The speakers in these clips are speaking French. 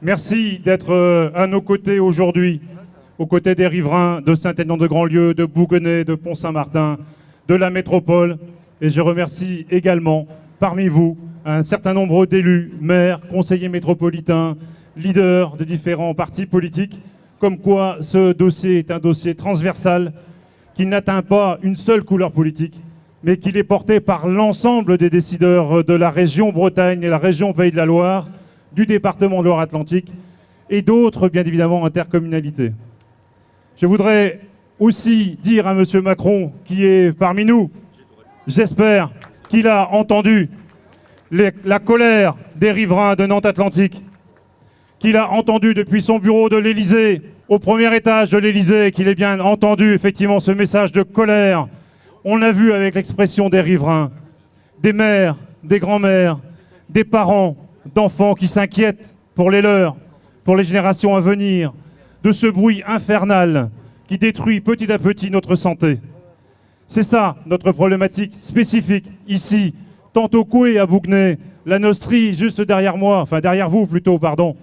Merci d'être à nos côtés aujourd'hui, aux côtés des riverains de Saint-Aignan-de-Grandlieu, de Bouguenais, de Pont-Saint-Martin, de la métropole. Et je remercie également, parmi vous, un certain nombre d'élus, maires, conseillers métropolitains, leaders de différents partis politiques, comme quoi ce dossier est un dossier transversal qui n'atteint pas une seule couleur politique, mais qu'il est porté par l'ensemble des décideurs de la région Bretagne et la région Pays de la Loire, du département de Loire-Atlantique et d'autres, bien évidemment, intercommunalités. Je voudrais aussi dire à M. Macron, qui est parmi nous, j'espère qu'il a entendu la colère des riverains de Nantes-Atlantique, qu'il a entendu depuis son bureau de l'Élysée, au premier étage de l'Élysée, qu'il ait bien entendu effectivement ce message de colère. On l'a vu avec l'expression des riverains, des mères, des grands-mères, des parents, d'enfants qui s'inquiètent pour les leurs, pour les générations à venir, de ce bruit infernal qui détruit petit à petit notre santé. C'est ça notre problématique spécifique ici, tant au Coué à Bouguenais, la Nostrie juste derrière moi, enfin derrière vous plutôt, pardon,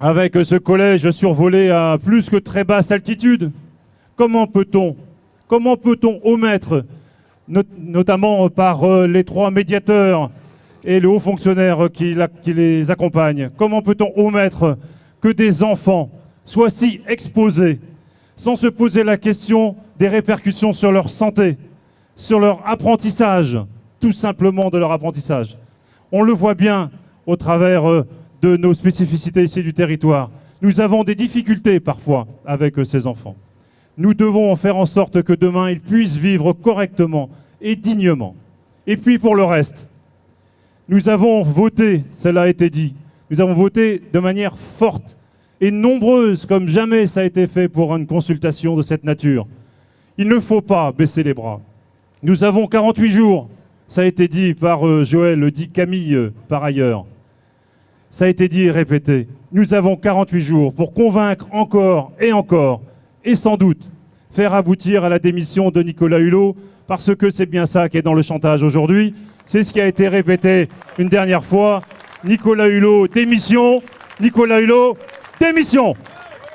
avec ce collège survolé à plus que très basse altitude. Comment peut-on omettre, notamment par les 3 médiateurs et le haut fonctionnaire qui les accompagne, comment peut-on omettre que des enfants soient si exposés sans se poser la question des répercussions sur leur santé, sur leur apprentissage, tout simplement de leur apprentissage. On le voit bien au travers de nos spécificités ici du territoire. Nous avons des difficultés parfois avec ces enfants. Nous devons faire en sorte que demain ils puissent vivre correctement et dignement. Et puis pour le reste, nous avons voté, cela a été dit, nous avons voté de manière forte et nombreuse, comme jamais ça a été fait pour une consultation de cette nature. Il ne faut pas baisser les bras. Nous avons 48 jours, ça a été dit par Joël, le dit Camille par ailleurs. Ça a été dit et répété. Nous avons 48 jours pour convaincre encore, et sans doute, faire aboutir à la démission de Nicolas Hulot, parce que c'est bien ça qui est dans le chantage aujourd'hui. C'est ce qui a été répété une dernière fois. Nicolas Hulot, démission. Nicolas Hulot, démission.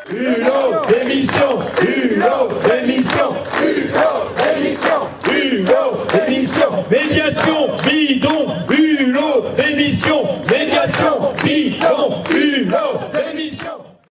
Hulot, démission.